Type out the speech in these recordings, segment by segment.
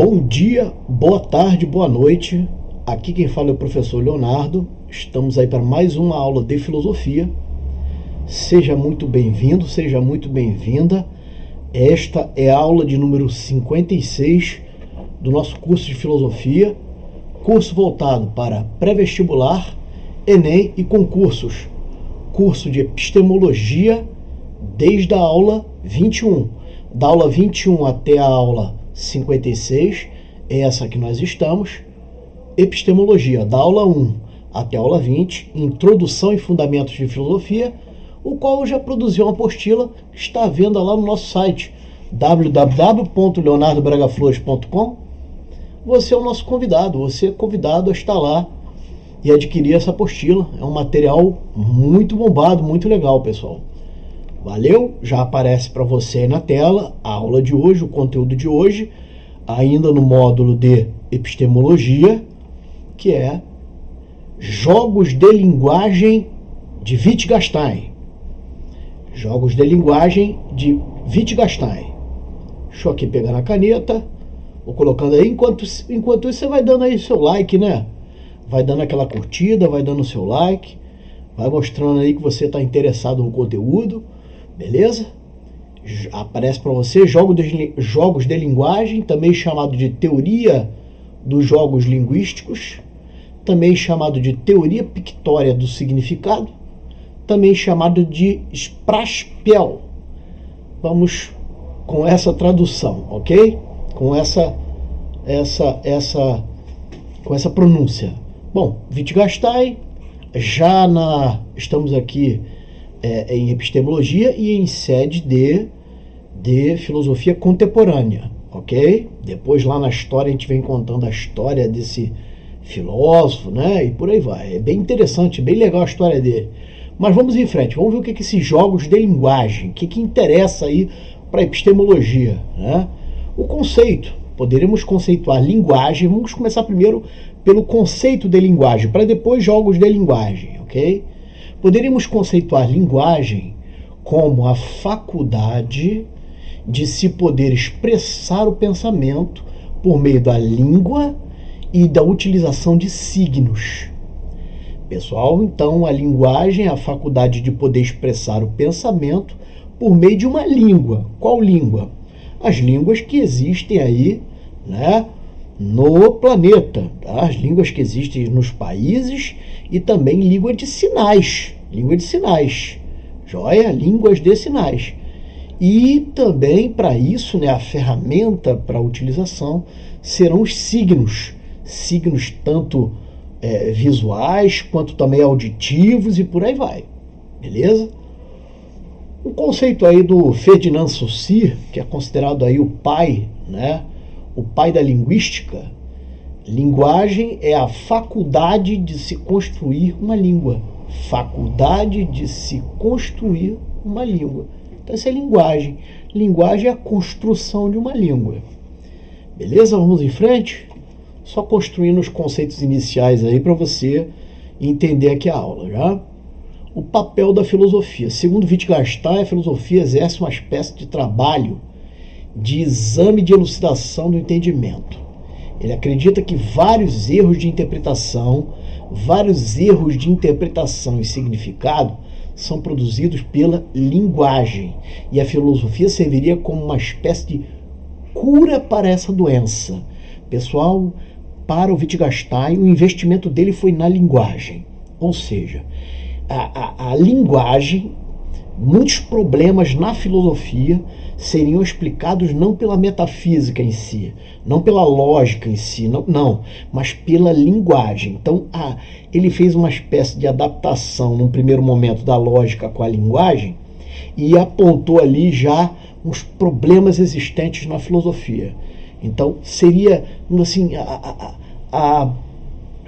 Bom dia, boa tarde, boa noite. Aqui quem fala é o professor Leonardo. Estamos aí para mais uma aula de filosofia. Seja muito bem-vindo, seja muito bem-vinda. Esta é a aula de número 56 do nosso curso de filosofia, curso voltado para pré-vestibular, Enem e concursos. Curso de epistemologia desde a aula 21. Da aula 21 até a aula 56, é essa que nós estamos. Epistemologia, da aula 1 até a aula 20, Introdução e Fundamentos de Filosofia, o qual eu já produzi uma apostila que está à venda lá no nosso site, www.leonardobragaflores.com. Você é o nosso convidado, você é convidado a estar lá e adquirir essa apostila. É um material muito bombado, muito legal, pessoal. Valeu? Já aparece para você aí na tela a aula de hoje, o conteúdo de hoje, ainda no módulo de epistemologia, que é Jogos de Linguagem de Wittgenstein. Jogos de Linguagem de Wittgenstein. Deixa eu aqui pegar na caneta, vou colocando aí, enquanto isso você vai dando aí seu like, né? Vai dando aquela curtida, vai dando o seu like, vai mostrando aí que você está interessado no conteúdo, beleza? Aparece para você jogos de linguagem, também chamado de teoria dos jogos linguísticos, também chamado de teoria pictória do significado, também chamado de Sprachspiel. Vamos com essa tradução, ok? Com essa pronúncia. Bom, Wittgenstein, estamos aqui em epistemologia e em sede de filosofia contemporânea, ok? Depois lá na história a gente vem contando a história desse filósofo, né? E por aí vai. É bem interessante, bem legal a história dele. Mas vamos em frente, vamos ver o que é esses jogos de linguagem, o que interessa aí para a epistemologia, né? O conceito, poderemos conceituar linguagem, vamos começar primeiro pelo conceito de linguagem, para depois jogos de linguagem, ok? Poderíamos conceituar linguagem como a faculdade de se poder expressar o pensamento por meio da língua e da utilização de signos. Pessoal, então a linguagem é a faculdade de poder expressar o pensamento por meio de uma língua. Qual língua? As línguas que existem aí, né, no planeta, tá? As línguas que existem nos países e também língua de sinais, joia? Línguas de sinais. E também para isso, né, a ferramenta para a utilização serão os signos tanto visuais quanto também auditivos e por aí vai, beleza? Um conceito aí do Ferdinand Saussure, que é considerado aí o pai, né, o pai da linguística. Linguagem é a faculdade de se construir uma língua. Faculdade de se construir uma língua. Então essa é linguagem. Linguagem é a construção de uma língua. Beleza? Vamos em frente? Só construindo os conceitos iniciais aí para você entender aqui a aula, já? O papel da filosofia. Segundo Wittgenstein, a filosofia exerce uma espécie de trabalho de exame de elucidação do entendimento. Ele acredita que vários erros de interpretação e significado são produzidos pela linguagem. E a filosofia serviria como uma espécie de cura para essa doença. Pessoal, para o Wittgenstein, o investimento dele foi na linguagem. Ou seja, a linguagem, muitos problemas na filosofia seriam explicados não pela metafísica em si, não pela lógica em si, não, mas pela linguagem. Então, ele fez uma espécie de adaptação, num primeiro momento, da lógica com a linguagem e apontou ali já os problemas existentes na filosofia. Então, seria, assim, a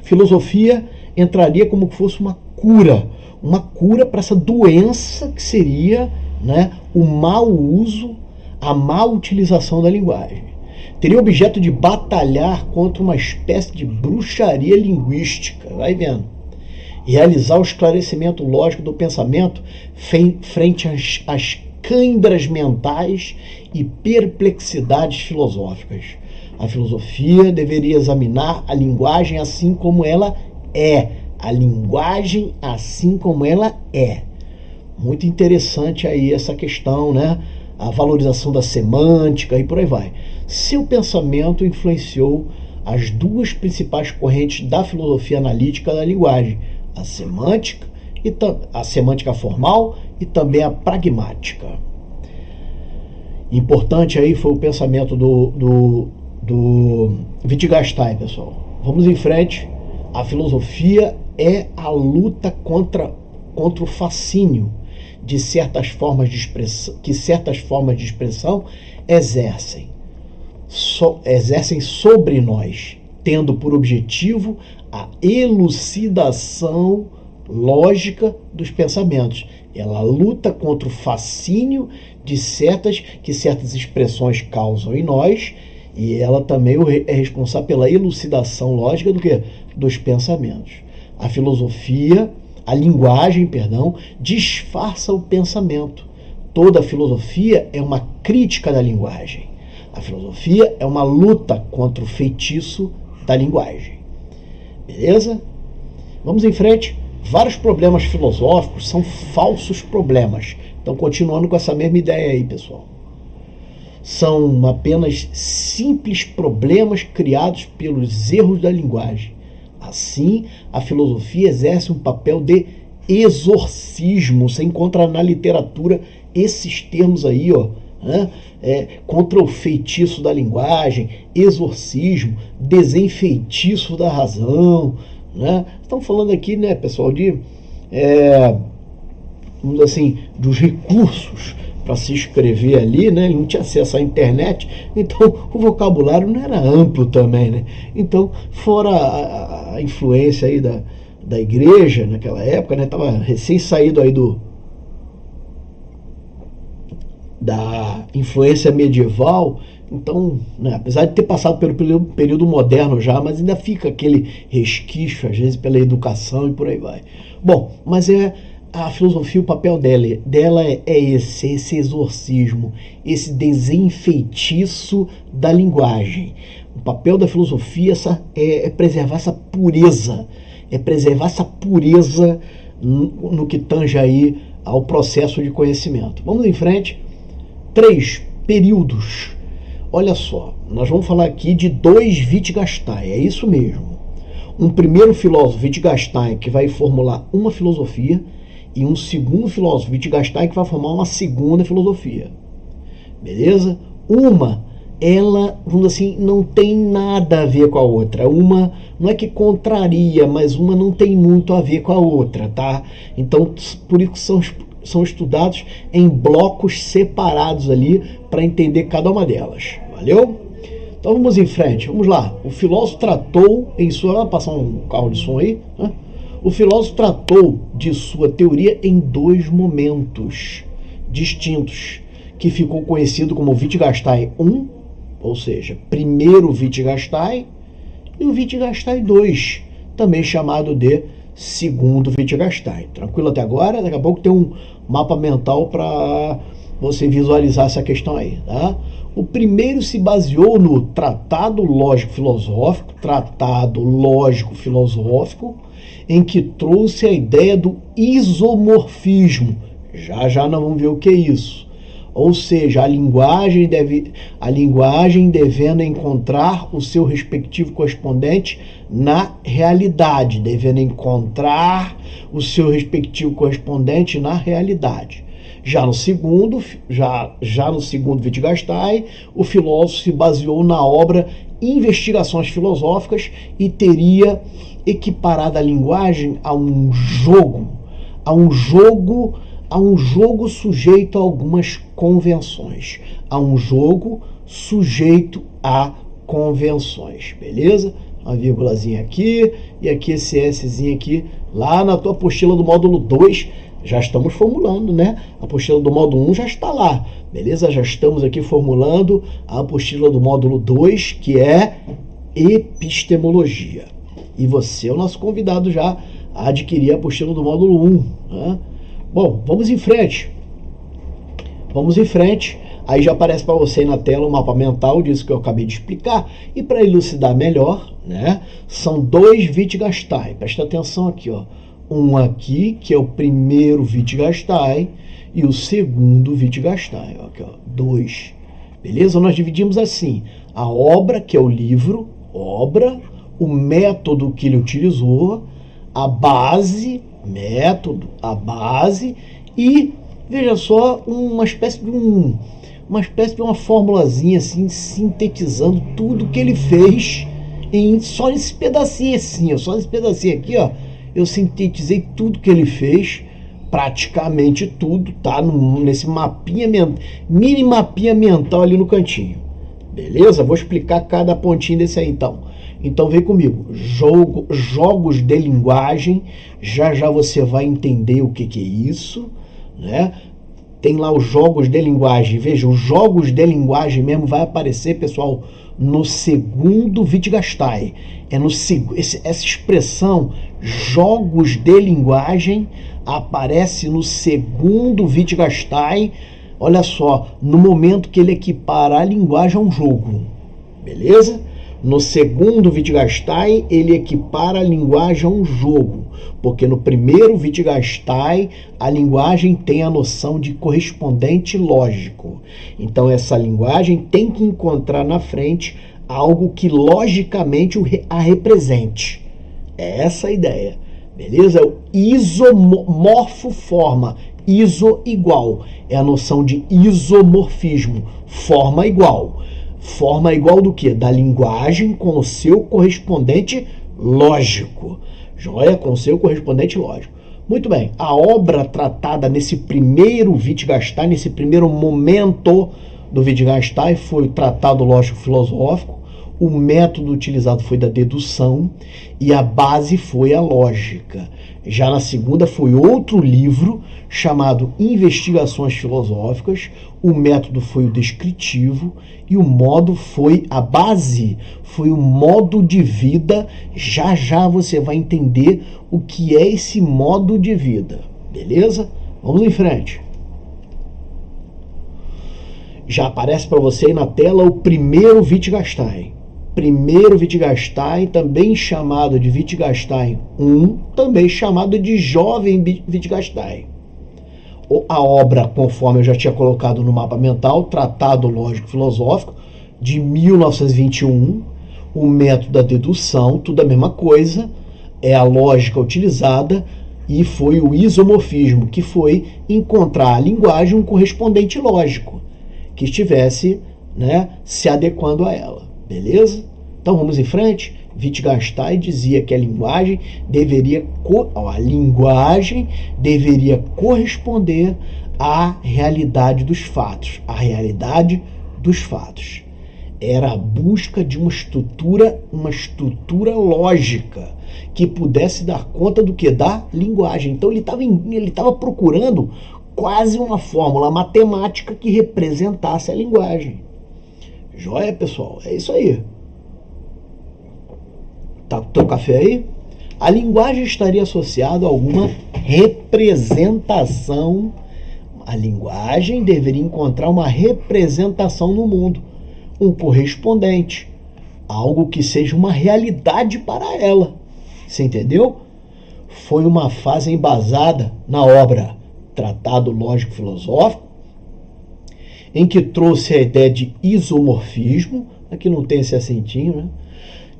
filosofia entraria como se fosse uma cura para essa doença que seria, né, o mau uso, a má utilização da linguagem. Teria o objeto de batalhar contra uma espécie de bruxaria linguística, vai vendo, realizar o esclarecimento lógico do pensamento frente às câimbras mentais e perplexidades filosóficas. A filosofia deveria examinar a linguagem assim como ela é. A linguagem assim como ela é. Muito interessante aí essa questão, né? A valorização da semântica e por aí vai. Seu pensamento influenciou as duas principais correntes da filosofia analítica da linguagem, a semântica formal e também a pragmática. Importante aí foi o pensamento do Wittgenstein, pessoal. Vamos em frente. A filosofia é a luta contra o fascínio de certas formas de expressão, que certas formas de expressão exercem sobre nós, tendo por objetivo a elucidação lógica dos pensamentos. Ela luta contra o fascínio de certas expressões causam em nós, e ela também é responsável pela elucidação lógica dos pensamentos. A linguagem, disfarça o pensamento. Toda filosofia é uma crítica da linguagem. A filosofia é uma luta contra o feitiço da linguagem. Beleza? Vamos em frente. Vários problemas filosóficos são falsos problemas. Então, continuando com essa mesma ideia aí, pessoal. São apenas simples problemas criados pelos erros da linguagem. Assim, a filosofia exerce um papel de exorcismo. Você encontra na literatura esses termos aí, ó, né? Contra o feitiço da linguagem, exorcismo, desenfeitiço da razão, né? Estamos falando aqui, né, pessoal, de vamos dizer assim, dos recursos para se escrever ali, né? Ele não tinha acesso à internet, então o vocabulário não era amplo também, né? Então, fora a influência aí da igreja naquela época, né? Estava recém saído aí da influência medieval, então, né, apesar de ter passado pelo período moderno já, mas ainda fica aquele resquício, às vezes, pela educação e por aí vai. Bom, mas a filosofia, o papel dela é esse exorcismo, esse desenfeitiço da linguagem. O papel da filosofia é preservar essa pureza, no que tange aí ao processo de conhecimento. Vamos em frente. 3 períodos. Olha só, nós vamos falar aqui de 2 Wittgenstein, é isso mesmo. Um primeiro filósofo, Wittgenstein, que vai formular uma filosofia, e um segundo filósofo, Wittgenstein, que vai formar uma segunda filosofia. Beleza? Ela, vamos dizer assim, não tem nada a ver com a outra. Uma não é que contraria, mas uma não tem muito a ver com a outra, tá? Então, por isso são estudados em blocos separados ali para entender cada uma delas. Valeu? Então vamos em frente, vamos lá. O filósofo tratou em sua... Vamos passar um carro de som aí, né? O filósofo tratou de sua teoria em 2 momentos distintos, que ficou conhecido como Wittgenstein I, ou seja, primeiro Wittgenstein, e o Wittgenstein II, também chamado de segundo Wittgenstein. Tranquilo até agora? Daqui a pouco tem um mapa mental para você visualizar essa questão aí, tá? O primeiro se baseou no Tratado Lógico-Filosófico, em que trouxe a ideia do isomorfismo. Já nós vamos ver o que é isso. Ou seja, a linguagem devendo encontrar o seu respectivo correspondente na realidade. Já no segundo Wittgenstein, o filósofo se baseou na obra Investigações Filosóficas e teria equiparado a linguagem a um jogo sujeito a algumas convenções. Beleza? Uma vírgulazinha aqui e aqui esse Szinho aqui. Lá na tua apostila do módulo 2, já estamos formulando, né? A apostila do módulo 1 já está lá. Beleza? Já estamos aqui formulando a apostila do módulo 2, que é epistemologia. E você é o nosso convidado já a adquirir a apostila do módulo 1, né? Bom, vamos em frente. Aí já aparece para você aí na tela o mapa mental disso que eu acabei de explicar. E para elucidar melhor, né, são dois Wittgenstein. Presta atenção aqui, ó. Um aqui, que é o primeiro Wittgenstein, e o segundo Wittgenstein. Ó, aqui, ó, dois. Beleza? Nós dividimos assim: a obra, que é o livro, obra, o método que ele utilizou, a base, método, a base, e, veja só, uma espécie de uma formulazinha assim, sintetizando tudo que ele fez só nesse pedacinho assim, ó, só nesse pedacinho aqui, ó, eu sintetizei tudo que ele fez, praticamente tudo, tá? Nesse mapinha, mini mapinha mental ali no cantinho. Beleza? Vou explicar cada pontinho desse aí então. Então vem comigo. Jogos de linguagem. Já já você vai entender o que é isso, né? Tem lá os jogos de linguagem. Veja, os jogos de linguagem mesmo vai aparecer, pessoal, no segundo Wittgenstein. Essa expressão, jogos de linguagem, aparece no segundo Wittgenstein. Olha só, no momento que ele equipara a linguagem a um jogo. Beleza? No segundo Wittgenstein, ele equipara a linguagem a um jogo, porque no primeiro Wittgenstein, a linguagem tem a noção de correspondente lógico. Então, essa linguagem tem que encontrar na frente algo que logicamente a represente. É essa a ideia, beleza? É o isomorfo-forma, iso igual, é a noção de isomorfismo, forma igual. Forma igual do que? Da linguagem com o seu correspondente lógico. Joia? Com o seu correspondente lógico. Muito bem. A obra tratada nesse primeiro Wittgenstein, nesse primeiro momento do Wittgenstein, foi o Tratado Lógico-Filosófico. O método utilizado foi da dedução e a base foi a lógica. Já na segunda foi outro livro chamado Investigações Filosóficas. O método foi o descritivo e o modo foi a base, foi o modo de vida. Já já você vai entender o que é esse modo de vida, beleza? Vamos em frente. Já aparece para você aí na tela o primeiro Wittgenstein. Primeiro Wittgenstein, também chamado de Wittgenstein I, também chamado de Jovem Wittgenstein. A obra, conforme eu já tinha colocado no mapa mental, Tratado Lógico-Filosófico, de 1921, o método da dedução, tudo a mesma coisa, é a lógica utilizada, e foi o isomorfismo, que foi encontrar a linguagem um correspondente lógico, que estivesse, né, se adequando a ela. Beleza? Então vamos em frente. Wittgenstein dizia que a linguagem deveria corresponder à realidade dos fatos. A realidade dos fatos. Era a busca de uma estrutura lógica que pudesse dar conta do que? Da linguagem. Então ele estava procurando quase uma fórmula matemática que representasse a linguagem. Joia, pessoal? É isso aí. Tá com o teu café aí? A linguagem estaria associada a alguma representação. A linguagem deveria encontrar uma representação no mundo, um correspondente, algo que seja uma realidade para ela. Você entendeu? Foi uma fase embasada na obra Tratado Lógico-Filosófico, em que trouxe a ideia de isomorfismo, aqui não tem esse acentinho, né?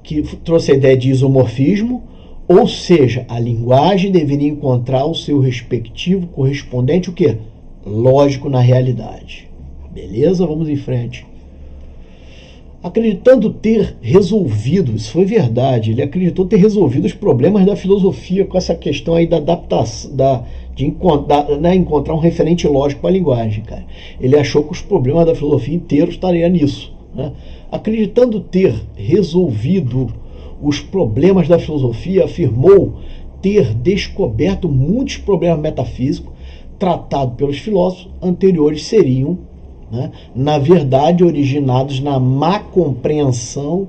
Que trouxe a ideia de isomorfismo, ou seja, a linguagem deveria encontrar o seu respectivo correspondente, o quê? Lógico na realidade. Beleza? Vamos em frente. Acreditando ter resolvido, isso foi verdade, ele acreditou ter resolvido os problemas da filosofia com essa questão aí da adaptação, de encontrar um referente lógico para a linguagem, cara. Ele achou que os problemas da filosofia inteiros estariam nisso, né? Acreditando ter resolvido os problemas da filosofia, afirmou ter descoberto muitos problemas metafísicos tratados pelos filósofos anteriores seriam, né, na verdade, originados na má compreensão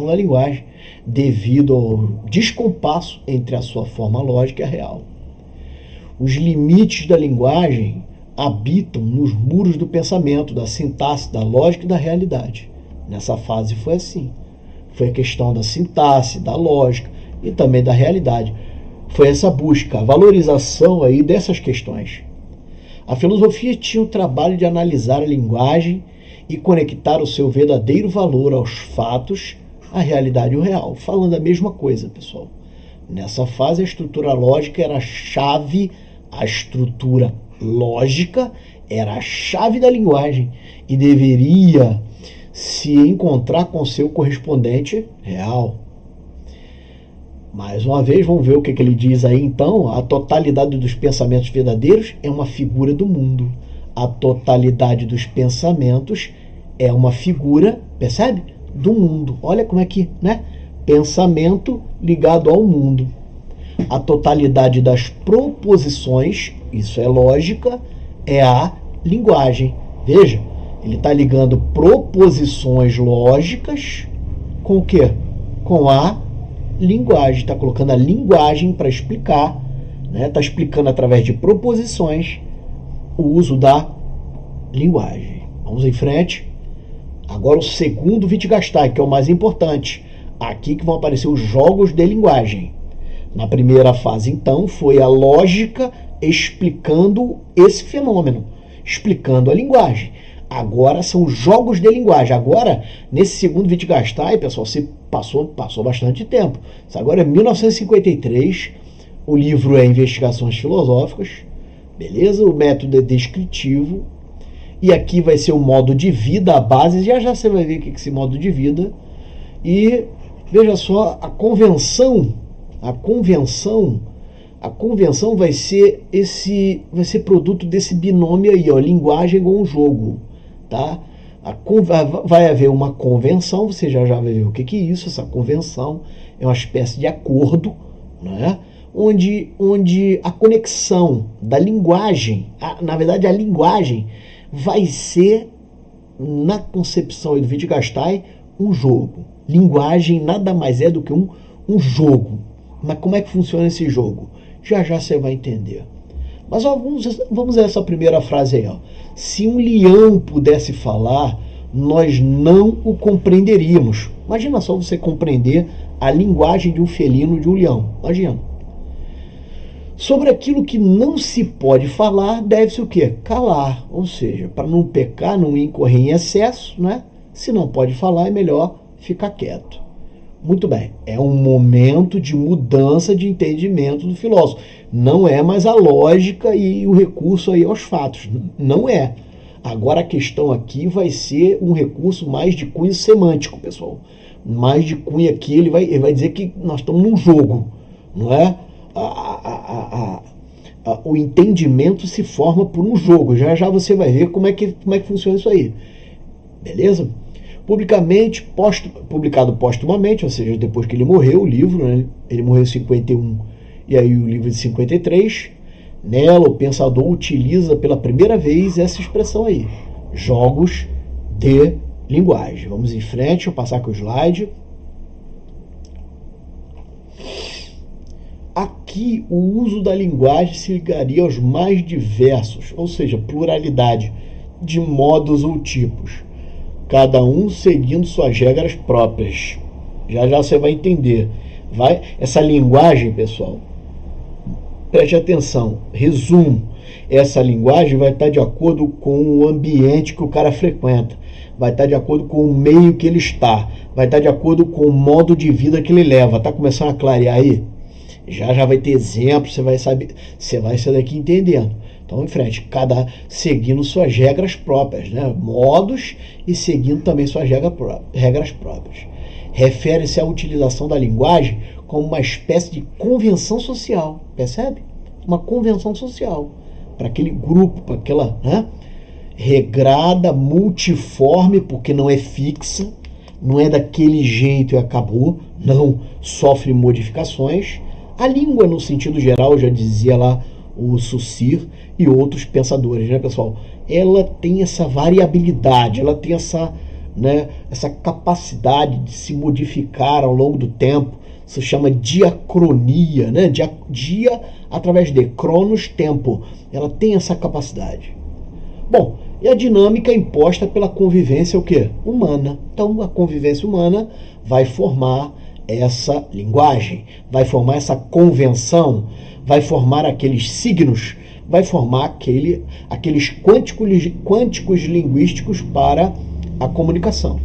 da linguagem, devido ao descompasso entre a sua forma lógica e a real. Os limites da linguagem habitam nos muros do pensamento, da sintaxe, da lógica e da realidade. Nessa fase foi assim. Foi a questão da sintaxe, da lógica e também da realidade. Foi essa busca, a valorização aí dessas questões. A filosofia tinha o trabalho de analisar a linguagem e conectar o seu verdadeiro valor aos fatos, à realidade e ao real. Falando a mesma coisa, pessoal. Nessa fase, a estrutura lógica era a chave, a estrutura lógica era a chave da linguagem e deveria se encontrar com seu correspondente real. Mais uma vez, vamos ver o que ele diz aí então. A totalidade dos pensamentos verdadeiros é uma figura do mundo. A totalidade dos pensamentos é uma figura, percebe? Do mundo. Olha como é que, né? Pensamento ligado ao mundo. A totalidade das proposições, isso é lógica, é a linguagem. Veja, ele está ligando proposições lógicas com o quê? Com a linguagem. Está colocando a linguagem para explicar, né? Está explicando através de proposições o uso da linguagem. Vamos em frente. Agora o segundo Wittgenstein, que é o mais importante. Aqui que vão aparecer os jogos de linguagem. Na primeira fase, então, foi a lógica explicando esse fenômeno, explicando a linguagem. Agora são os jogos de linguagem. Agora, nesse segundo Wittgenstein, pessoal, você passou bastante tempo. Isso agora é 1953, o livro é Investigações Filosóficas, beleza? O método é descritivo. E aqui vai ser o modo de vida, a base. Já já você vai ver o que é esse modo de vida. E veja só, a convenção vai ser produto desse binômio aí, ó, linguagem com jogo, tá? Vai haver uma convenção, você já vai ver o que é isso. Essa convenção é uma espécie de acordo, né? Onde a conexão da linguagem, na verdade a linguagem vai ser, na concepção do Wittgenstein, um jogo. Linguagem nada mais é do que um jogo. Mas como é que funciona esse jogo? Já já você vai entender. Mas ó, vamos a essa primeira frase aí. Ó. Se um leão pudesse falar, nós não o compreenderíamos. Imagina só você compreender a linguagem de um felino, de um leão. Imagina. Sobre aquilo que não se pode falar, deve-se o quê? Calar. Ou seja, para não pecar, não incorrer em excesso, né? Se não pode falar, é melhor ficar quieto. Muito bem, é um momento de mudança de entendimento do filósofo. Não é mais a lógica e o recurso aí aos fatos. Não é. Agora a questão aqui vai ser um recurso mais de cunho semântico, pessoal. Mais de cunho aqui, ele vai dizer que nós estamos num jogo, não é? O entendimento se forma por um jogo. Já já você vai ver como é que funciona isso aí. Beleza? Publicado postumamente, ou seja, depois que ele morreu, o livro, né? Ele morreu em 51 e aí o livro de 53. Nela, o pensador utiliza pela primeira vez essa expressão aí, jogos de linguagem. Vamos em frente, vou passar aqui o slide. Aqui, o uso da linguagem se ligaria aos mais diversos, ou seja, pluralidade de modos ou tipos, cada um seguindo suas regras próprias. Já já você vai entender. Essa linguagem, pessoal, preste atenção, resumo, essa linguagem vai estar de acordo com o ambiente que o cara frequenta, vai estar de acordo com o meio que ele está, vai estar de acordo com o modo de vida que ele leva. Está começando a clarear aí? Já vai ter exemplos, você vai saber, você vai sair daqui entendendo. Então, em frente, cada seguindo suas regras próprias, né? Modos e seguindo também suas regras próprias. Refere-se à utilização da linguagem como uma espécie de convenção social, percebe? Uma convenção social para aquele grupo, para aquela, né? Regrada, multiforme, porque não é fixa, não é daquele jeito e acabou, não sofre modificações. A língua, no sentido geral, já dizia lá o Saussure e outros pensadores, né, pessoal? Ela tem essa variabilidade, ela tem essa capacidade de se modificar ao longo do tempo. Isso chama diacronia, né? Dia através de cronos, tempo. Ela tem essa capacidade. Bom, e a dinâmica é imposta pela convivência o quê? Humana. Então, a convivência humana vai formar essa linguagem, vai formar essa convenção, vai formar aqueles signos, vai formar aqueles quânticos linguísticos para a comunicação.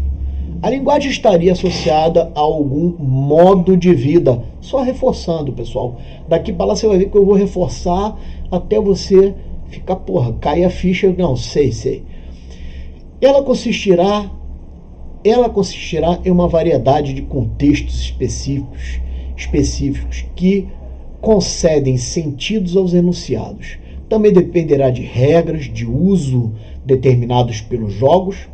A linguagem estaria associada a algum modo de vida. Só reforçando, pessoal. Daqui para lá você vai ver que eu vou reforçar até você ficar, cair a ficha. Não, sei. Ela consistirá em uma variedade de contextos específicos que concedem sentidos aos enunciados. Também dependerá de regras de uso determinados pelos jogos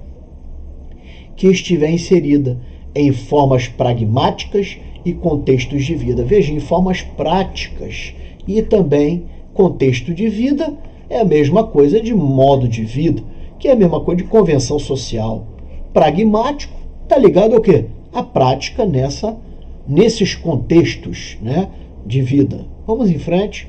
que estiver inserida em formas pragmáticas e contextos de vida. Veja, em formas práticas e também contexto de vida é a mesma coisa de modo de vida, que é a mesma coisa de convenção social. Pragmático está ligado ao quê? A prática nesses contextos, né, de vida. Vamos em frente.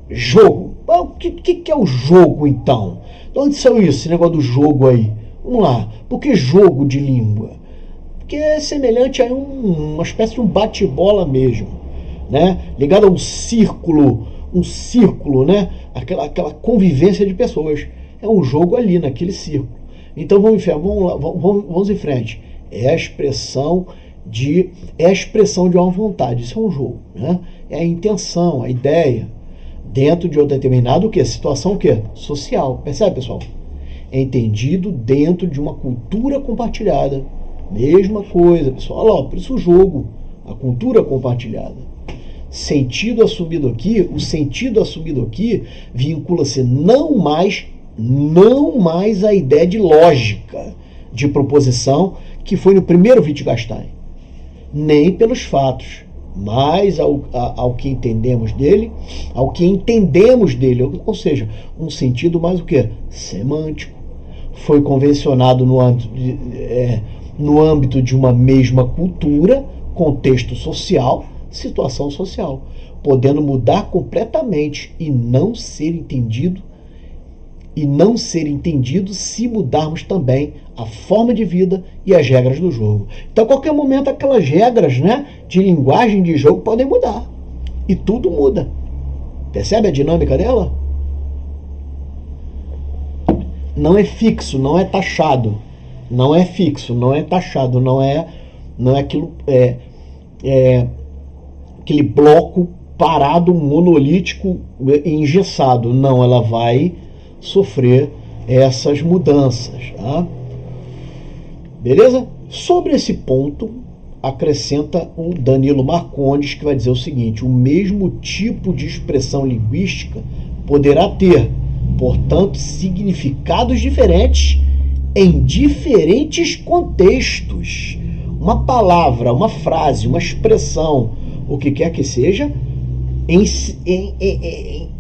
Jogo. O que é o jogo, então? De onde saiu isso, esse negócio do jogo aí? Vamos lá. Por que jogo de língua? Porque é semelhante a uma espécie de um bate-bola mesmo, né? Ligado a um círculo, né? Aquela convivência de pessoas. É um jogo ali, naquele círculo. Então vamos em frente. É a expressão de uma vontade. Isso é um jogo, né? É a intenção, a ideia, dentro de outra determinada situação social. Percebe, pessoal? É entendido dentro de uma cultura compartilhada. Mesma coisa, pessoal. Olha lá, por isso o jogo, a cultura compartilhada. O sentido assumido aqui vincula-se não mais à ideia de lógica, de proposição, que foi no primeiro Wittgenstein, nem pelos fatos, mas ao que entendemos dele, ou seja, um sentido mais semântico. Foi convencionado no âmbito de uma mesma cultura, contexto social, situação social, podendo mudar completamente e não ser entendido se mudarmos também a forma de vida e as regras do jogo. Então, a qualquer momento, aquelas regras, né, de linguagem de jogo podem mudar. E tudo muda. Percebe a dinâmica dela? Não é fixo, não é taxado. Não é fixo, não é taxado, não é aquilo, aquele bloco parado, monolítico, engessado. Não, ela vai sofrer essas mudanças, tá? Beleza? Sobre esse ponto, acrescenta o Danilo Marcondes, que vai dizer o seguinte: o mesmo tipo de expressão linguística poderá ter, portanto, significados diferentes em diferentes contextos. Uma palavra, uma frase, uma expressão, o que quer que seja,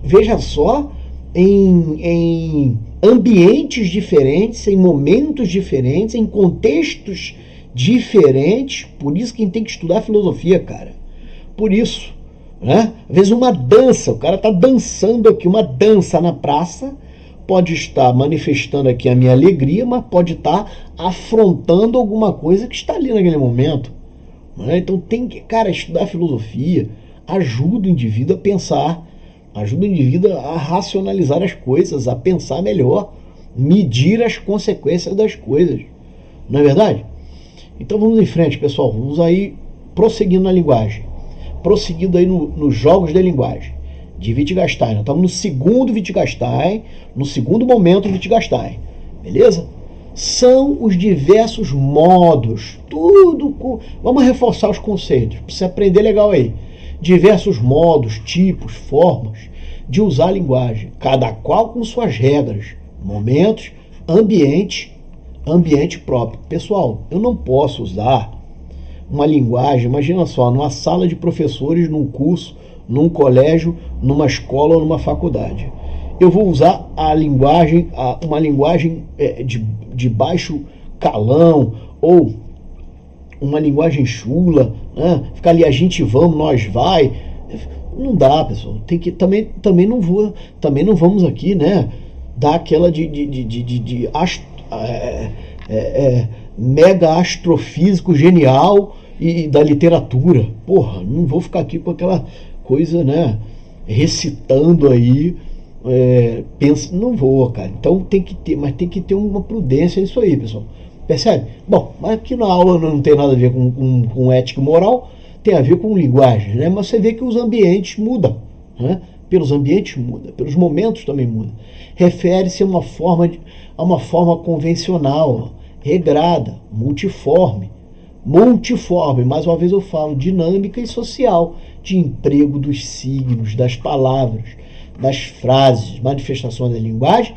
veja só, em ambientes diferentes, em momentos diferentes, em contextos diferentes. Por isso que a gente tem que estudar filosofia, cara. Por isso, né? Às vezes uma dança, o cara está dançando aqui, uma dança na praça, pode estar manifestando aqui a minha alegria, mas pode estar afrontando alguma coisa que está ali naquele momento, né? Então tem que, cara, estudar filosofia ajuda o indivíduo a pensar, ajuda o indivíduo a racionalizar as coisas, a pensar melhor, medir as consequências das coisas. Não é verdade? Então vamos em frente, pessoal. Vamos aí prosseguindo na linguagem. Prosseguindo aí nos jogos de linguagem de Wittgenstein. Nós estamos no segundo Wittgenstein, no segundo momento do Wittgenstein. Beleza? São os diversos modos. Vamos reforçar os conceitos, para você aprender legal aí. Diversos modos, tipos, formas de usar a linguagem, cada qual com suas regras, momentos, ambiente próprio. Pessoal, eu não posso usar uma linguagem, imagina só, numa sala de professores, num curso, num colégio, numa escola ou numa faculdade. Eu vou usar uma linguagem de baixo calão, ou uma linguagem chula, né? Ficar ali, a gente vamos, nós vai. Não dá, pessoal. Tem que também não vamos aqui, né, dá aquela mega astrofísico genial e da literatura. Porra, não vou ficar aqui com aquela coisa, né, recitando aí, pensa, não vou, cara. Então tem que ter uma prudência nisso aí, pessoal. Percebe? Bom, mas aqui na aula não tem nada a ver com ética e moral, tem a ver com linguagem, né? Mas você vê que os ambientes mudam, né? Pelos ambientes muda, pelos momentos também muda. Refere-se a uma forma convencional, regrada, multiforme, mais uma vez eu falo, dinâmica e social, de emprego dos signos, das palavras, das frases, manifestações da linguagem,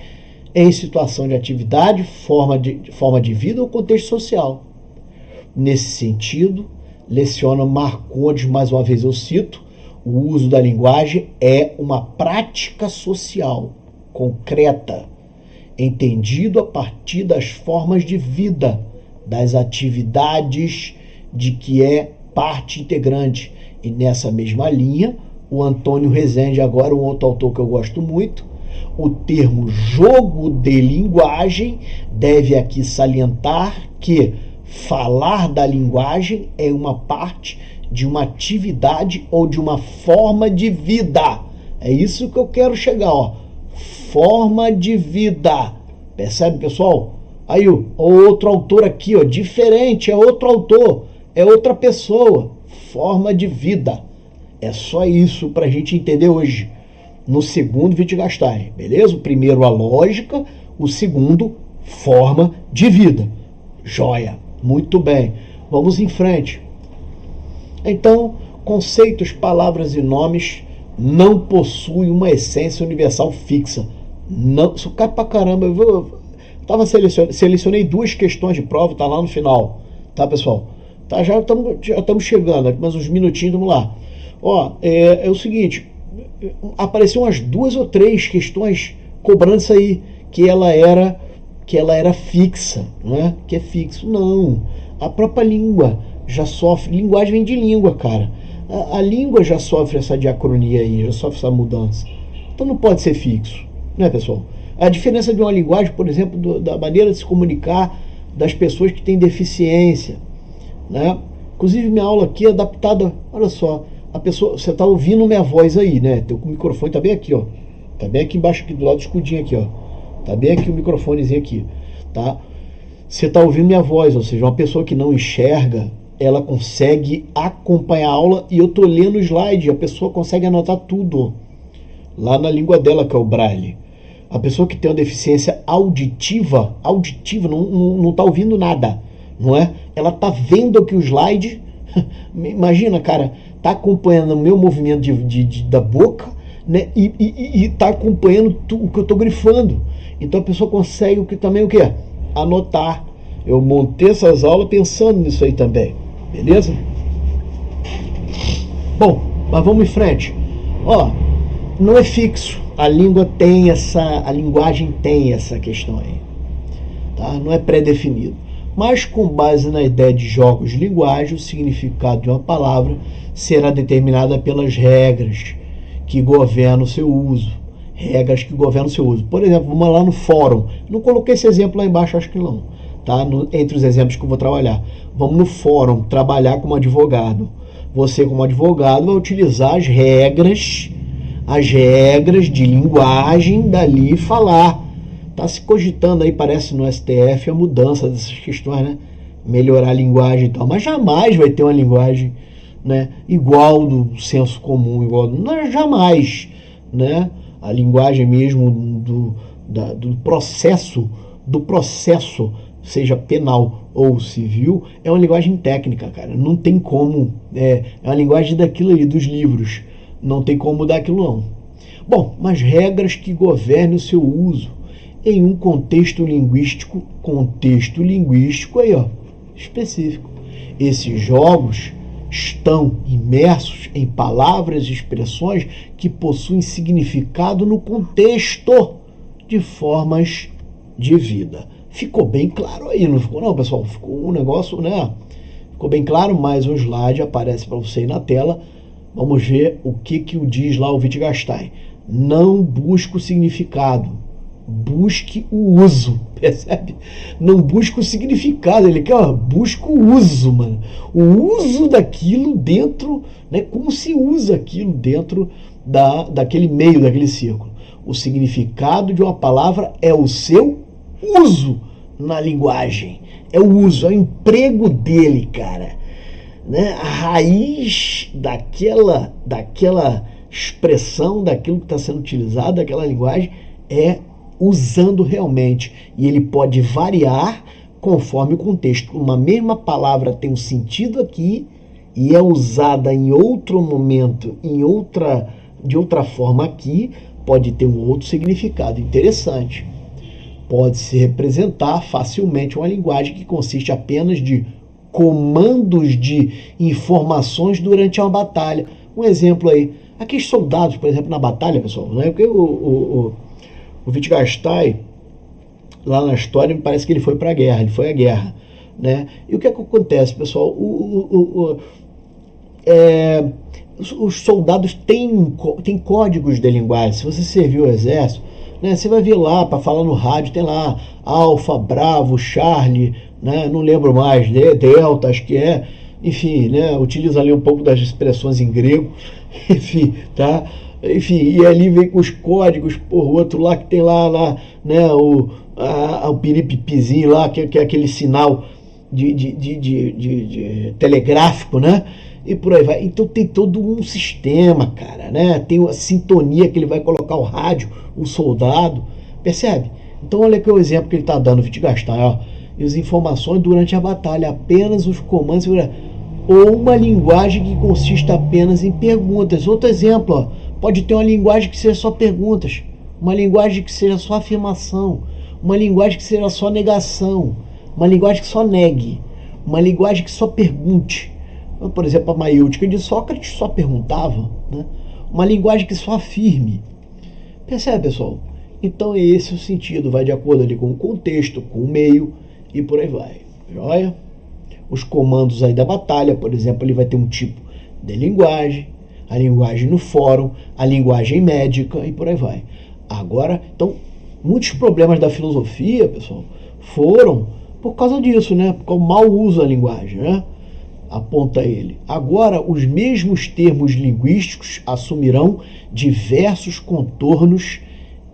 em situação de atividade, forma de vida ou contexto social. Nesse sentido, leciona Marcondes, mais uma vez eu cito, o uso da linguagem é uma prática social, concreta, entendido a partir das formas de vida, das atividades de que é parte integrante. E nessa mesma linha, o Antônio Rezende, agora um outro autor que eu gosto muito, o termo jogo de linguagem deve aqui salientar que falar da linguagem é uma parte de uma atividade ou de uma forma de vida. É isso que eu quero chegar, ó. Forma de vida. Percebe, pessoal? Aí o outro autor aqui, ó, diferente, é outro autor, é outra pessoa. Forma de vida. É só isso para a gente entender hoje. No segundo, Wittgenstein, beleza? O primeiro, a lógica. O segundo, forma de vida. Joia. Muito bem. Vamos em frente. Então, conceitos, palavras e nomes não possuem uma essência universal fixa. Não, isso cai pra caramba. Selecionei 2 questões de prova, tá lá no final. Tá, pessoal? Tá, já estamos chegando, mas uns minutinhos, vamos lá. Ó, é o seguinte, apareceu umas 2 ou 3 questões cobrando isso aí, que ela era fixa, né? Que é fixo. Não, a própria língua já sofre, linguagem vem de língua, cara. A língua já sofre essa diacronia aí, já sofre essa mudança. Então não pode ser fixo, né, pessoal? A diferença de uma linguagem, por exemplo, da maneira de se comunicar das pessoas que têm deficiência, né? Inclusive minha aula aqui é adaptada, olha só, a pessoa, você está ouvindo minha voz aí, né? O microfone está bem aqui, ó. Tá bem aqui embaixo, aqui do lado do escudinho aqui, ó. Tá bem aqui o microfonezinho aqui, tá? Você está ouvindo minha voz, ou seja, uma pessoa que não enxerga, ela consegue acompanhar a aula e eu tô lendo o slide, a pessoa consegue anotar tudo lá na língua dela, que é o Braille. A pessoa que tem uma deficiência auditiva não tá ouvindo nada, não é? Ela tá vendo aqui o slide, imagina, cara, tá acompanhando o meu movimento da boca, né? E tá acompanhando o que eu tô grifando. Então a pessoa consegue também o quê? Anotar. Eu montei essas aulas pensando nisso aí também, beleza? Bom, mas vamos em frente. Ó, não é fixo. A linguagem tem essa questão aí, tá? Não é pré-definido. Mas com base na ideia de jogos de linguagem, o significado de uma palavra será determinada pelas regras que governam o seu uso. Regras que governam o seu uso. Por exemplo, vamos lá no fórum. Não coloquei esse exemplo lá embaixo, acho que não. Tá? Entre os exemplos que eu vou trabalhar. Vamos no fórum, trabalhar como advogado. Você, como advogado, vai utilizar as regras de linguagem dali falar. Está se cogitando aí, parece no STF, a mudança dessas questões, né? Melhorar a linguagem e tal. Mas jamais vai ter uma linguagem, né, igual do senso comum, não, jamais, né? A linguagem mesmo do processo, seja penal ou civil, é uma linguagem técnica, cara. Não tem como, é uma linguagem daquilo ali, dos livros. Não tem como mudar aquilo, não. Bom, mas regras que governem o seu uso em um contexto linguístico aí, ó, específico. Esses jogos estão imersos em palavras e expressões que possuem significado no contexto de formas de vida. Ficou bem claro aí, não ficou não, pessoal? Ficou um negócio, né? Ficou bem claro, mas o slide aparece para você aí na tela. Vamos ver o que o diz lá o Wittgenstein. Não busca o significado, busque o uso, percebe? Não busca o significado, ele quer, busca o uso, mano. O uso daquilo dentro, né? Como se usa aquilo dentro daquele meio, daquele círculo. O significado de uma palavra é o seu uso na linguagem. É o uso, é o emprego dele, cara. Né? A raiz daquela expressão, daquilo que está sendo utilizado, daquela linguagem, é usando realmente. E ele pode variar conforme o contexto. Uma mesma palavra tem um sentido aqui e é usada em outro momento, de outra forma aqui, pode ter um outro significado interessante. Pode-se representar facilmente uma linguagem que consiste apenas de comandos de informações durante uma batalha. Um exemplo aí, aqueles soldados, por exemplo, na batalha, pessoal, né? Porque o Wittgenstein, lá na história, me parece que ele foi para a guerra, ele foi à guerra, né? E o que é que acontece, pessoal? Os soldados têm códigos de linguagem. Se você serviu o exército, né, você vai ver lá, para falar no rádio, tem lá Alfa, Bravo, Charlie, né, não lembro mais, Delta, acho que é, enfim, né, utiliza ali um pouco das expressões em grego, enfim, tá? Enfim, e ali vem com os códigos, por outro lá que tem lá né, o piripipizinho lá, que é aquele sinal de telegráfico, né? E por aí vai. Então tem todo um sistema, cara, né? Tem a sintonia que ele vai colocar o rádio, o soldado, percebe? Então olha aqui o exemplo que ele está dando, Wittgenstein, ó. E as informações durante a batalha, apenas os comandos, ou uma linguagem que consiste apenas em perguntas. Outro exemplo, ó, pode ter uma linguagem que seja só perguntas, uma linguagem que seja só afirmação, uma linguagem que seja só negação, uma linguagem que só negue, uma linguagem que só pergunte. Por exemplo, a maiútica de Sócrates só perguntava, né? Uma linguagem que só afirme. Percebe, pessoal? Então é esse o sentido, vai de acordo ali com o contexto, com o meio e por aí vai. Joia? Os comandos aí da batalha, por exemplo, ele vai ter um tipo de linguagem, a linguagem no fórum, a linguagem médica e por aí vai. Agora, então, muitos problemas da filosofia, pessoal, foram por causa disso, né? Porque o mau uso da linguagem, né? Aponta ele. Agora, os mesmos termos linguísticos assumirão diversos contornos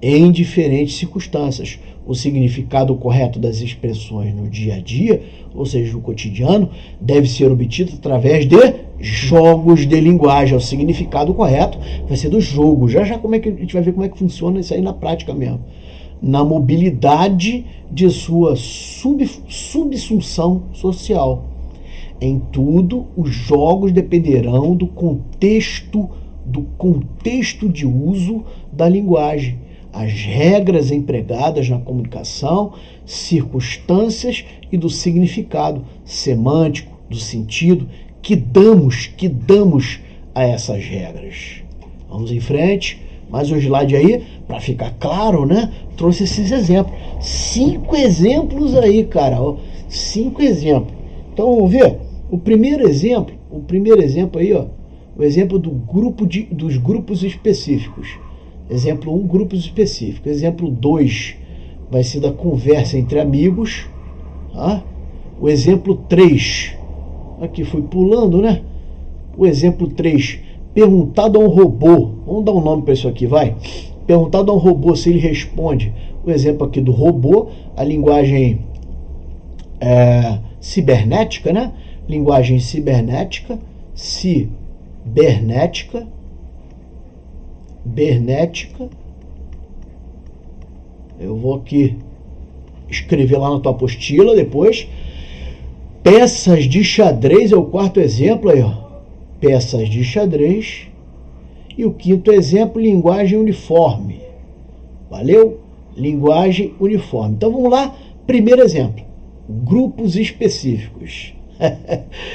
em diferentes circunstâncias. O significado correto das expressões no dia a dia, ou seja, no cotidiano, deve ser obtido através de jogos de linguagem. O significado correto vai ser do jogo. Já como é que a gente vai ver como é que funciona isso aí na prática mesmo. Na mobilidade de sua subsunção social. Em tudo, os jogos dependerão do contexto de uso da linguagem, as regras empregadas na comunicação, circunstâncias e do significado semântico, do sentido que damos a essas regras. Vamos em frente. Mais um slide aí, para ficar claro, né? Trouxe esses exemplos. 5 exemplos aí, cara. Ó. 5 exemplos. Então, vamos ver. O primeiro exemplo aí, ó, o exemplo dos grupos específicos. Exemplo 1, grupos específicos. Exemplo 2 vai ser da conversa entre amigos. Tá? O exemplo 3, aqui fui pulando, né? O exemplo 3, perguntado a um robô. Vamos dar um nome para isso aqui, vai. Perguntado a um robô se ele responde. O exemplo aqui do robô, a linguagem cibernética, né? Linguagem cibernética, bernética. Eu vou aqui escrever lá na tua apostila depois. Peças de xadrez é o quarto exemplo aí, ó. Peças de xadrez. E o quinto exemplo, linguagem uniforme. Valeu? Linguagem uniforme. Então vamos lá. Primeiro exemplo, grupos específicos.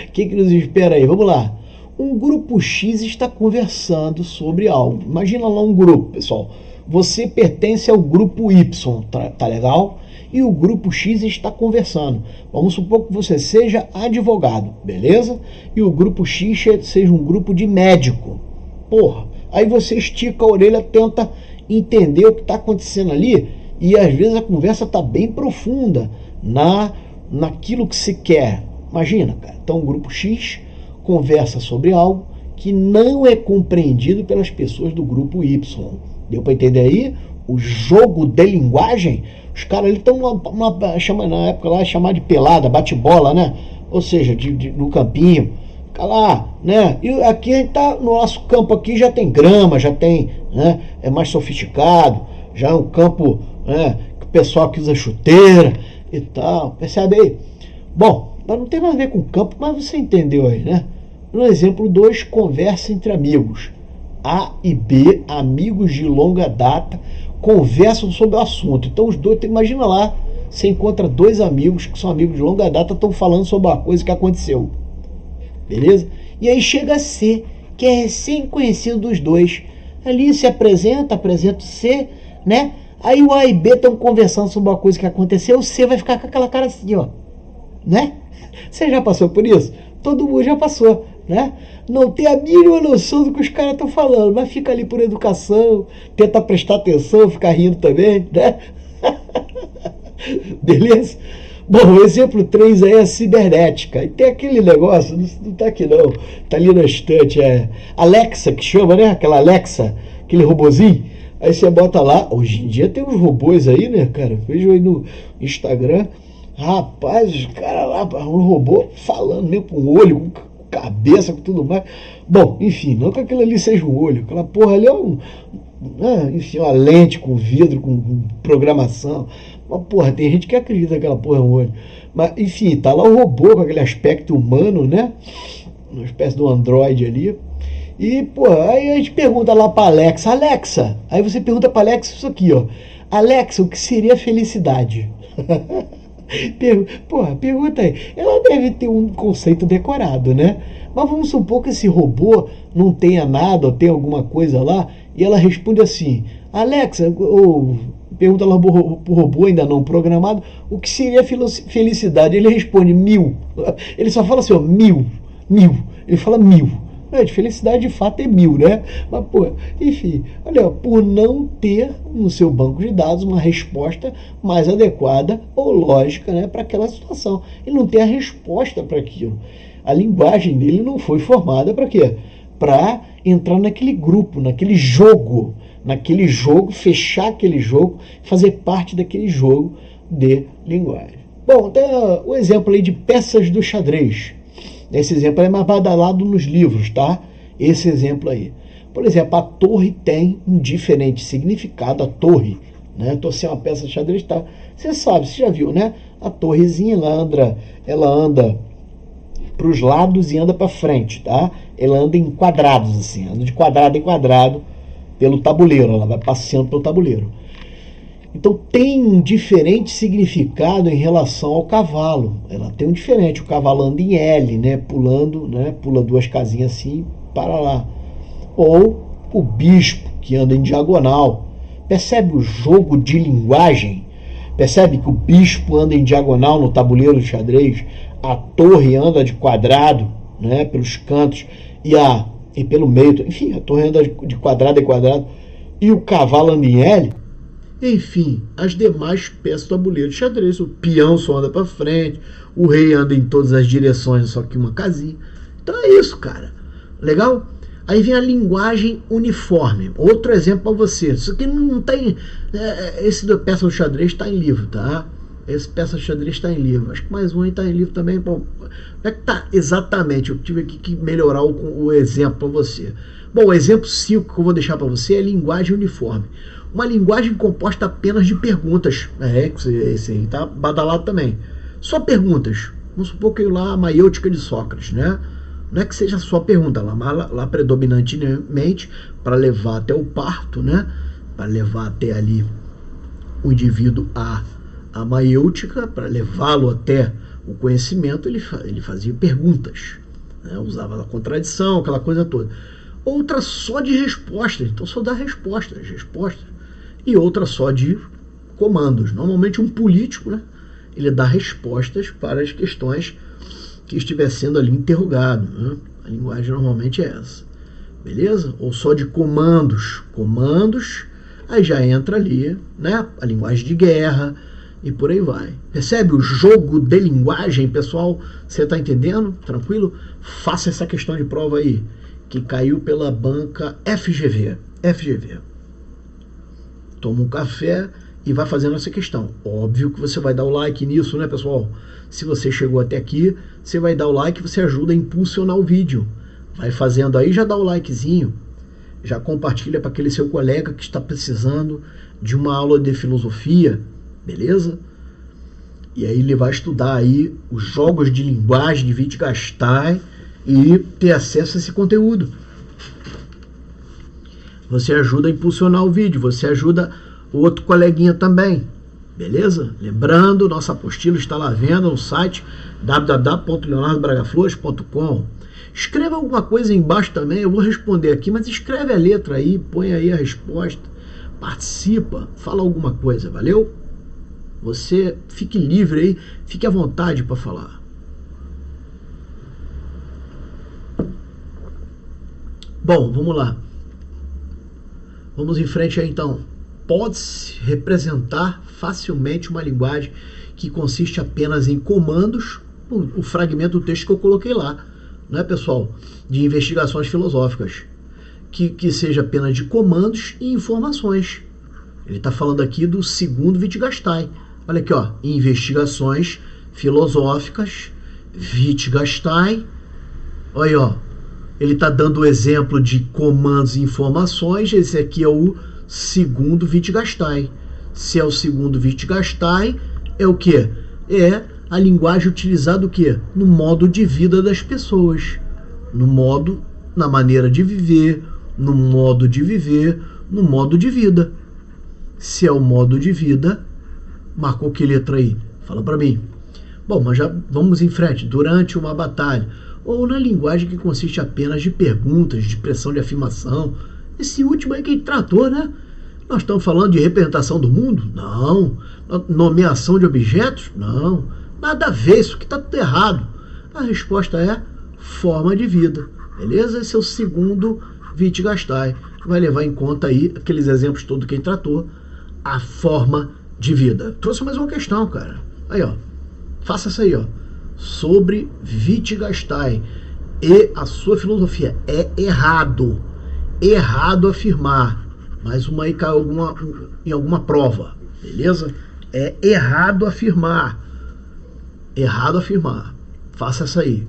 O que nos espera aí? Vamos lá. Um grupo X está conversando sobre algo. Imagina lá um grupo, pessoal. Você pertence ao grupo Y, tá legal? E o grupo X está conversando. Vamos supor que você seja advogado, beleza? E o grupo X seja um grupo de médico. Porra, aí você estica a orelha, tenta entender o que está acontecendo ali, e às vezes a conversa está bem profunda naquilo que se quer. Imagina, cara, então um grupo X conversa sobre algo que não é compreendido pelas pessoas do grupo Y. Deu para entender aí? O jogo de linguagem, os caras ali estão na época lá chamar de pelada, bate-bola, né? Ou seja, no campinho, fica lá, né? E aqui a gente tá no nosso campo aqui, já tem grama, já tem, né? É mais sofisticado, já é um campo, né? Que o pessoal que usa chuteira e tal, percebe aí? Bom, mas não tem nada a ver com campo, mas você entendeu aí, né? No exemplo 2, conversa entre amigos. A e B, amigos de longa data, conversam sobre o assunto. Então os dois, imagina lá, você encontra dois amigos que são amigos de longa data, estão falando sobre uma coisa que aconteceu. Beleza? E aí chega C, que é recém-conhecido dos dois. Ali se apresenta o C, né? Aí o A e B estão conversando sobre uma coisa que aconteceu, o C vai ficar com aquela cara assim, ó. Né? Você já passou por isso? Todo mundo já passou, né? Não tem a mínima noção do que os caras estão falando, mas fica ali por educação, tenta prestar atenção, ficar rindo também, né? Beleza? Bom, o exemplo 3 aí é a cibernética. E tem aquele negócio, não tá aqui não, tá ali na estante, é Alexa que chama, né? Aquela Alexa, aquele robozinho. Aí você bota lá, hoje em dia tem uns robôs aí, né, cara? Vejo aí no Instagram, rapaz, os caras lá, um robô falando mesmo com o olho, com cabeça, com tudo mais. Bom, enfim, não que aquilo ali seja um olho, aquela porra ali é enfim, uma lente com vidro, com programação. Mas, porra, tem gente que acredita que aquela porra é um olho. Mas, enfim, tá lá o robô com aquele aspecto humano, né? Uma espécie de um androide ali. E, porra, aí a gente pergunta lá pra Alexa, Alexa, aí você pergunta pra Alexa isso aqui, ó. Alexa, o que seria felicidade? Porra, pergunta aí. Ela deve ter um conceito decorado, né? Mas vamos supor que esse robô não tenha nada, ou tenha alguma coisa lá, e ela responde assim, Alexa, ou pergunta lá pro robô ainda não programado, o que seria felicidade? Ele responde 1000. Ele só fala assim, ó, 1000. Ele fala 1000. De felicidade de fato é 1000, né? Mas, pô, enfim, olha, por não ter no seu banco de dados uma resposta mais adequada ou lógica, né, para aquela situação. Ele não tem a resposta para aquilo. A linguagem dele não foi formada para quê? Para entrar naquele grupo, naquele jogo, fechar aquele jogo, fazer parte daquele jogo de linguagem. Bom, tem o exemplo aí de peças do xadrez. Esse exemplo é mais badalado nos livros, tá? Esse exemplo aí. Por exemplo, a torre tem um diferente significado, a torre, né? Então, se é uma peça de xadrez, tá? Você sabe, você já viu, né? A torrezinha, ela anda para os lados e anda para frente, tá? Ela anda em quadrados, assim, anda de quadrado em quadrado pelo tabuleiro, ela vai passeando pelo tabuleiro. Então tem um diferente significado em relação ao cavalo. Ela tem um diferente. O cavalo anda em L, né? Pulando, né? Pula duas casinhas assim para lá. Ou o bispo, que anda em diagonal. Percebe o jogo de linguagem? Percebe que o bispo anda em diagonal no tabuleiro do xadrez? A torre anda de quadrado, né? Pelos cantos e pelo meio. Enfim, a torre anda de quadrado em quadrado. E o cavalo anda em L. Enfim, as demais peças do tabuleiro de xadrez, o peão só anda para frente, o rei anda em todas as direções, só que uma casinha. Então é isso, cara. Legal? Aí vem a linguagem uniforme. Outro exemplo para você. Isso aqui não tem... esse da peça do xadrez está em livro, tá? Esse peça do xadrez está em livro. Acho que mais um aí está em livro também. Bom, como é que tá exatamente? Eu tive aqui que melhorar o exemplo para você. Bom, o exemplo 5 que eu vou deixar para você é linguagem uniforme. Uma linguagem composta apenas de perguntas. Esse aí tá badalado também. Só perguntas. Vamos supor que lá a maiêutica de Sócrates, né? Não é que seja só pergunta, lá predominantemente para levar até o parto, né? Para levar até ali o indivíduo a maiêutica, para levá-lo até o conhecimento, ele fazia perguntas, né? Usava a contradição, aquela coisa toda. Outra só de respostas, então só dá respostas. E outra só de comandos. Normalmente um político, né, ele dá respostas para as questões que estiver sendo ali interrogado, né? A linguagem normalmente é essa. Beleza? Ou só de comandos. Comandos, aí já entra ali, né, a linguagem de guerra e por aí vai. Percebe o jogo de linguagem, pessoal? Você está entendendo? Tranquilo? Faça essa questão de prova aí, que caiu pela banca FGV. Toma um café e vai fazendo essa questão. Óbvio que você vai dar o like nisso, né, pessoal? Se você chegou até aqui, você vai dar o like, você ajuda a impulsionar o vídeo. Vai fazendo aí, já dá o likezinho, já compartilha para aquele seu colega que está precisando de uma aula de filosofia, beleza? E aí ele vai estudar aí os jogos de linguagem de Wittgenstein e ter acesso a esse conteúdo. Você ajuda a impulsionar o vídeo, você ajuda o outro coleguinha também, beleza? Lembrando, nossa apostila está lá à venda no site www.leonardobragaflores.com. Escreva alguma coisa embaixo também, eu vou responder aqui, mas escreve a letra aí, põe aí a resposta, participa, fala alguma coisa, valeu? Você fique livre aí, fique à vontade para falar. Bom, vamos lá. Vamos em frente aí então. Pode-se representar facilmente uma linguagem que consiste apenas em comandos, o fragmento do texto que eu coloquei lá, né, pessoal, de investigações filosóficas, que seja apenas de comandos e informações. Ele está falando aqui do segundo Wittgenstein. Olha aqui, ó, investigações filosóficas, Wittgenstein. Olha aí, ó, ele está dando o exemplo de comandos e informações. Esse aqui é o segundo Wittgenstein. Se é o segundo Wittgenstein, é o quê? É a linguagem utilizada o quê? No modo de vida das pessoas. No modo, na maneira de viver, no modo de viver, no modo de vida. Se é o modo de vida, marcou que letra aí? Fala para mim. Bom, mas já vamos em frente. Durante uma batalha. Ou na linguagem que consiste apenas de perguntas, de expressão de afirmação. Esse último aí que a gente tratou, né? Nós estamos falando de representação do mundo? Não. Nomeação de objetos? Não. Nada a ver, isso que está tudo errado. A resposta é forma de vida. Beleza? Esse é o segundo Wittgenstein. Vai levar em conta aí aqueles exemplos todos que a gente tratou. A forma de vida. Trouxe mais uma questão, cara. Aí, ó. Faça essa aí, ó. Sobre Wittgenstein e a sua filosofia. É errado. Errado afirmar. Mais uma aí caiu em alguma prova. Beleza? É errado afirmar. Errado afirmar. Faça essa aí.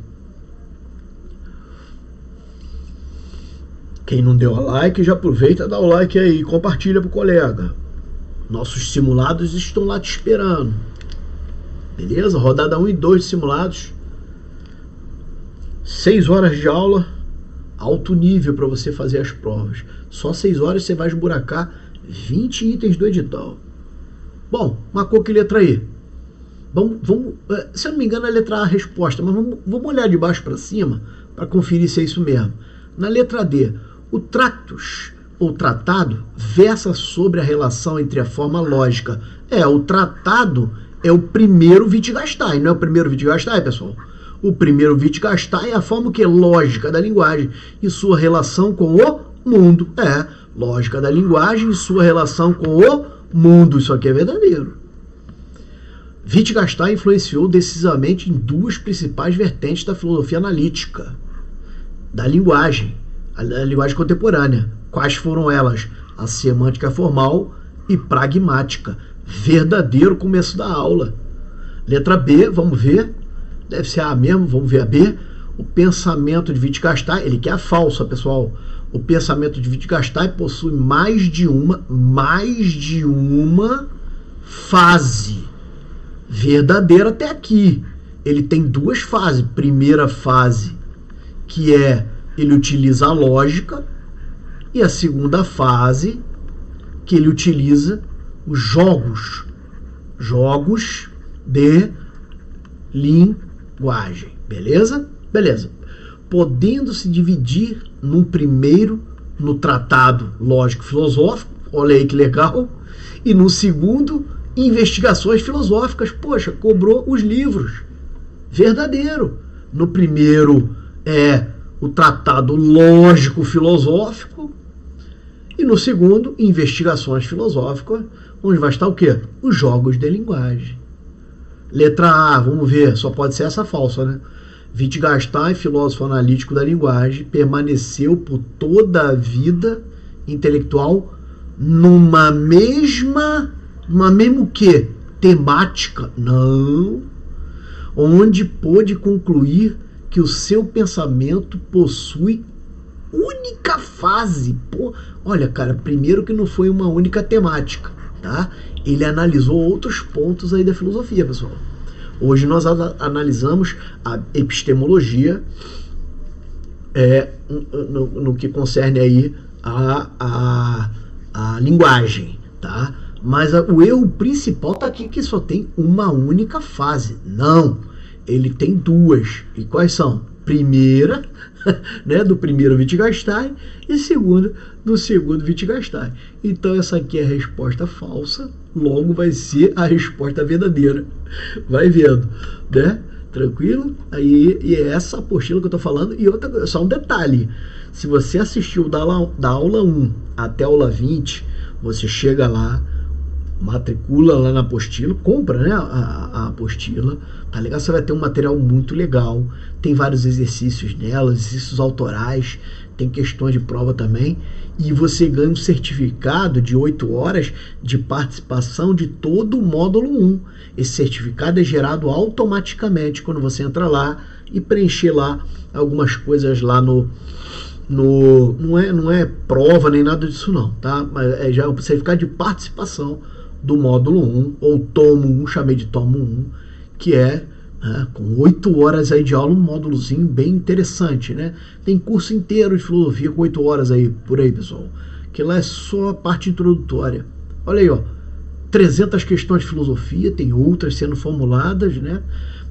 Quem não deu like, já aproveita, dá o like aí, compartilha pro colega. Nossos simulados estão lá te esperando. Beleza? Rodada 1 e 2 de simulados. 6 horas de aula. Alto nível para você fazer as provas. Só 6 horas você vai esburacar 20 itens do edital. Bom, marcou que letra aí? Vamos, se eu não me engano, é a letra A a resposta, mas vamos olhar de baixo para cima para conferir se é isso mesmo. Na letra D, o Tractus, ou tratado, versa sobre a relação entre a forma lógica. O tratado é o primeiro Wittgenstein, não é o primeiro Wittgenstein, pessoal? O primeiro Wittgenstein é a forma que é lógica da linguagem e sua relação com o mundo. Lógica da linguagem e sua relação com o mundo. Isso aqui é verdadeiro. Wittgenstein influenciou decisivamente em duas principais vertentes da filosofia analítica, da linguagem, a linguagem contemporânea. Quais foram elas? A semântica formal e pragmática. Verdadeiro começo da aula. Letra B, vamos ver. Deve ser A mesmo, vamos ver a B. O pensamento de Wittgenstein, ele quer a falsa, pessoal. O pensamento de Wittgenstein possui mais de uma fase. Verdadeira até aqui. Ele tem duas fases. Primeira fase, que é ele utiliza a lógica, e a segunda fase, que ele utiliza os jogos de linguagem. Beleza? Beleza. Podendo se dividir num primeiro, no tratado lógico-filosófico, olha aí que legal, e no segundo, investigações filosóficas. Poxa, cobrou os livros. Verdadeiro. No primeiro é o tratado lógico-filosófico, E no segundo, investigações filosóficas, onde vai estar o quê? Os jogos de linguagem. Letra A, vamos ver, só pode ser essa falsa, né? Wittgenstein, filósofo analítico da linguagem, permaneceu por toda a vida intelectual numa mesmo quê? Temática? Não. Onde pôde concluir que o seu pensamento possui única fase. Pô, olha, cara, primeiro que não foi uma única temática, tá? Ele analisou outros pontos aí da filosofia, pessoal. Hoje nós analisamos a epistemologia no que concerne aí a linguagem, tá? Mas o erro principal está aqui, que só tem uma única fase. Não, ele tem duas. E quais são? Primeira, né, do primeiro Wittgenstein, e segunda, do segundo Wittgenstein. Então essa aqui é a resposta falsa, logo vai ser a resposta verdadeira. Vai vendo, né? Tranquilo? Aí, e é essa apostila que eu tô falando. E outra, só um detalhe: se você assistiu da aula 1 até a aula 20, você chega lá, matricula lá na apostila, compra, né, a apostila, tá legal? Você vai ter um material muito legal, tem vários exercícios nela, exercícios autorais, tem questões de prova também, e você ganha um certificado de 8 horas de participação de todo o módulo 1. Esse certificado é gerado automaticamente quando você entra lá e preencher lá algumas coisas lá não é prova nem nada disso não, tá? Mas é já um certificado de participação do módulo 1, ou tomo 1, chamei de tomo 1, que é com 8 horas aí de aula, um módulozinho bem interessante, né? Tem curso inteiro de filosofia com 8 horas aí, por aí, pessoal. Que lá é só a parte introdutória. Olha aí, ó, 300 questões de filosofia, tem outras sendo formuladas, né?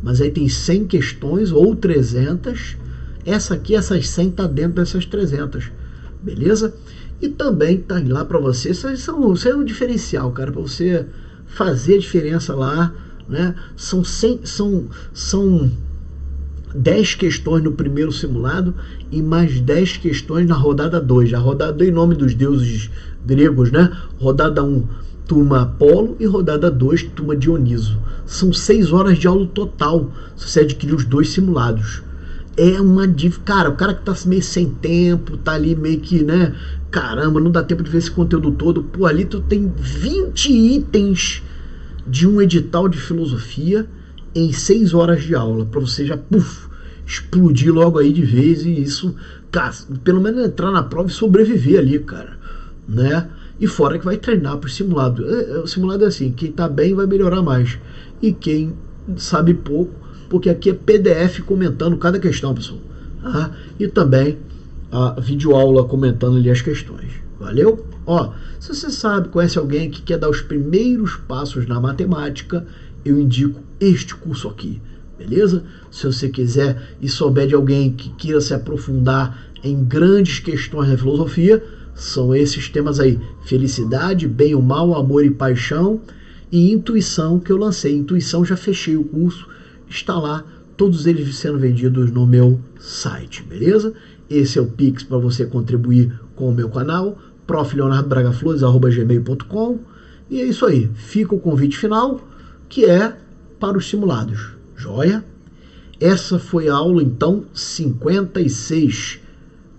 Mas aí tem 100 questões ou 300. Essa aqui, essas 100 tá dentro dessas 300, beleza? E também tá lá para você, isso é um diferencial, cara, para você fazer a diferença lá, né? São 10 questões no primeiro simulado e mais 10 questões na rodada 2. A rodada em nome dos deuses gregos, né? Rodada 1, turma Apolo, e rodada 2, turma Dioniso. São 6 horas de aula total, se você adquirir os 2 simulados. É uma dica, cara, o cara que tá meio sem tempo, tá ali meio que, né, caramba, não dá tempo de ver esse conteúdo todo. Pô, ali tu tem 20 itens de um edital de filosofia em 6 horas de aula, pra você já, explodir logo aí de vez, e isso, cara, pelo menos entrar na prova e sobreviver ali, cara, né? E fora que vai treinar pro simulado. O simulado é assim, quem tá bem vai melhorar mais, e quem sabe pouco, porque aqui é PDF comentando cada questão, pessoal. E também a videoaula comentando ali as questões. Valeu? Ó, se você sabe, conhece alguém que quer dar os primeiros passos na matemática, eu indico este curso aqui, beleza? Se você quiser e souber de alguém que queira se aprofundar em grandes questões da filosofia, são esses temas aí: felicidade, bem ou mal, amor e paixão, e intuição, que eu lancei. Intuição, já fechei o curso, está lá, todos eles sendo vendidos no meu site, beleza? Esse é o Pix para você contribuir com o meu canal, profleonardobragaflores@gmail.com. E é isso aí, fica o convite final, que é para os simulados, joia? Essa foi a aula, então, 56,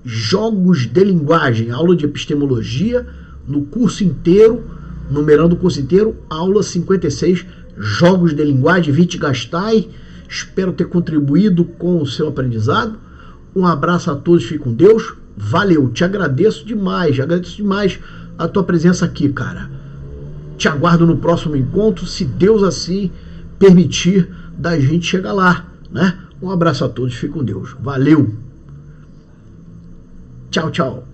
jogos de linguagem, aula de epistemologia, no curso inteiro, numerando o curso inteiro, aula 56, jogos de linguagem, Wittgenstein. Espero ter contribuído com o seu aprendizado. Um abraço a todos, fique com Deus. Valeu, te agradeço demais a tua presença aqui, cara. Te aguardo no próximo encontro, se Deus assim permitir da gente chegar lá, né? Um abraço a todos, fique com Deus. Valeu. Tchau, tchau.